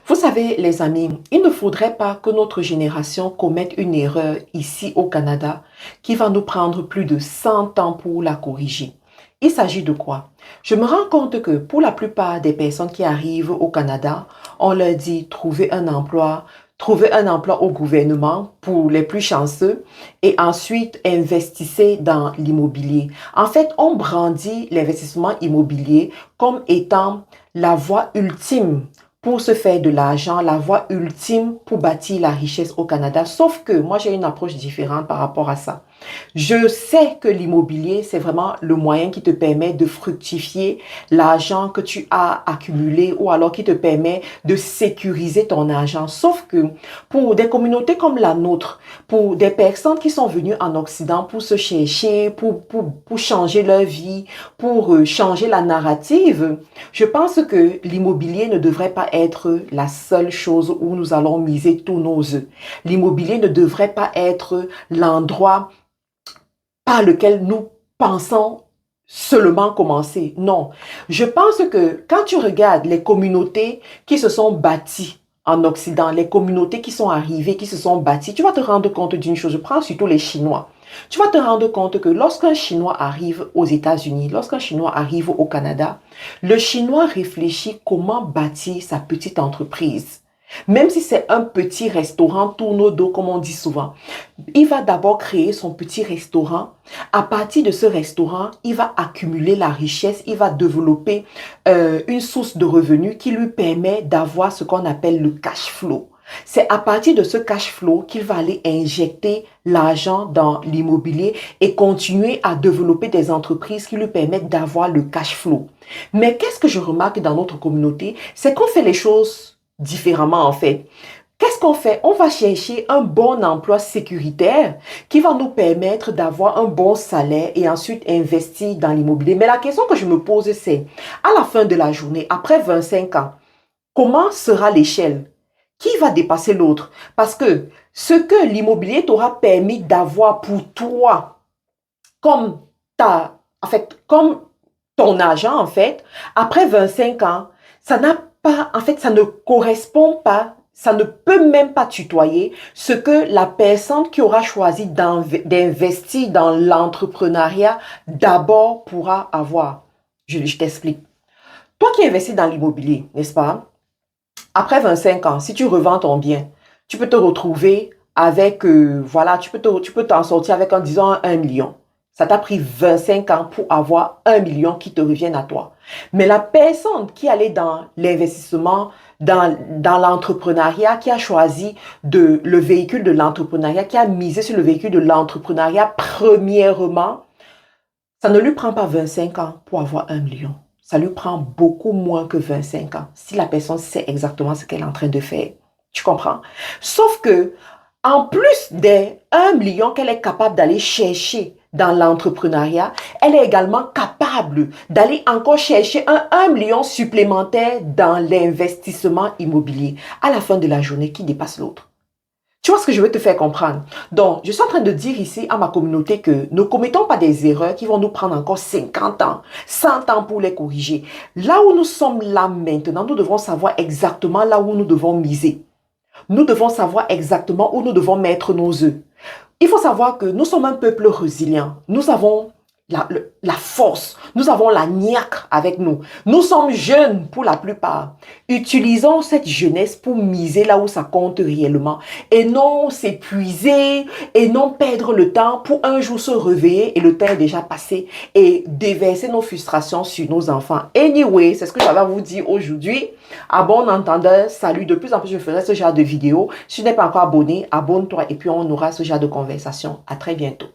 Vous savez, les amis, il ne faudrait pas que notre génération commette une erreur ici au Canada qui va nous prendre plus de 100 ans pour la corriger. Il s'agit de quoi? Je me rends compte que pour la plupart des personnes qui arrivent au Canada, on leur dit trouver un emploi au gouvernement pour les plus chanceux et ensuite investissez dans l'immobilier. En fait, on brandit l'investissement immobilier comme étant la voie ultime pour se faire de l'argent, la voie ultime pour bâtir la richesse au Canada. Sauf que moi, j'ai une approche différente par rapport à ça. Je sais que l'immobilier, c'est vraiment le moyen qui te permet de fructifier l'argent que tu as accumulé ou alors qui te permet de sécuriser ton argent. Sauf que pour des communautés comme la nôtre, pour des personnes qui sont venues en Occident pour se chercher, pour changer leur vie, pour changer la narrative, je pense que l'immobilier ne devrait pas être la seule chose où nous allons miser tous nos œufs. L'immobilier ne devrait pas être l'endroit par lequel nous pensons seulement commencer. Non. Je pense que quand tu regardes les communautés qui se sont bâties en Occident, les communautés qui sont arrivées, qui se sont bâties, tu vas te rendre compte d'une chose. Je prends surtout les Chinois. Tu vas te rendre compte que lorsqu'un Chinois arrive aux États-Unis, lorsqu'un Chinois arrive au Canada, le Chinois réfléchit comment bâtir sa petite entreprise. Même si c'est un petit restaurant tourne au dos, comme on dit souvent, il va d'abord créer son petit restaurant. À partir de ce restaurant, il va accumuler la richesse, il va développer une source de revenus qui lui permet d'avoir ce qu'on appelle le cash flow. C'est à partir de ce cash flow qu'il va aller injecter l'argent dans l'immobilier et continuer à développer des entreprises qui lui permettent d'avoir le cash flow. Mais qu'est-ce que je remarque dans notre communauté? C'est qu'on fait les choses différemment en fait. Qu'est-ce qu'on fait? On va chercher un bon emploi sécuritaire qui va nous permettre d'avoir un bon salaire et ensuite investir dans l'immobilier. Mais la question que je me pose, c'est, à la fin de la journée, après 25 ans, comment sera l'échelle? Qui va dépasser l'autre? Parce que ce que l'immobilier t'aura permis d'avoir pour toi, comme comme ton argent, en fait, après 25 ans, ça n'a pas, en fait, ça ne correspond pas, ça ne peut même pas tutoyer ce que la personne qui aura choisi d'investir dans l'entrepreneuriat d'abord pourra avoir. Je t'explique. Toi qui investis dans l'immobilier, n'est-ce pas? Après 25 ans, si tu revends ton bien, tu peux te retrouver avec, voilà, tu peux t'en sortir avec, en disant, 1 million. Ça t'a pris 25 ans pour avoir 1 million qui te revienne à toi. Mais la personne qui allait dans l'investissement, dans l'entrepreneuriat, qui a choisi le véhicule de l'entrepreneuriat, qui a misé sur le véhicule de l'entrepreneuriat, premièrement, ça ne lui prend pas 25 ans pour avoir 1 million. Ça lui prend beaucoup moins que 25 ans si la personne sait exactement ce qu'elle est en train de faire. Tu comprends? Sauf que, en plus des 1 million qu'elle est capable d'aller chercher dans l'entrepreneuriat, elle est également capable d'aller encore chercher un 1 million supplémentaire dans l'investissement immobilier. À la fin de la journée, qui dépasse l'autre? Tu vois ce que je veux te faire comprendre? Donc, je suis en train de dire ici à ma communauté que ne commettons pas des erreurs qui vont nous prendre encore 50 ans, 100 ans pour les corriger. Là où nous sommes là maintenant, nous devons savoir exactement là où nous devons miser. Nous devons savoir exactement où nous devons mettre nos œufs. Il faut savoir que nous sommes un peuple résilient. Nous avons la force, nous avons la niaque avec nous. Nous sommes jeunes pour la plupart. Utilisons cette jeunesse pour miser là où ça compte réellement et non s'épuiser et non perdre le temps pour un jour se réveiller et le temps est déjà passé et déverser nos frustrations sur nos enfants. Anyway, c'est ce que j'avais à vous dire aujourd'hui. À bon entendeur, salut. De plus en plus, je ferai ce genre de vidéos. Si tu n'es pas encore abonné, abonne-toi et puis on aura ce genre de conversation. À très bientôt.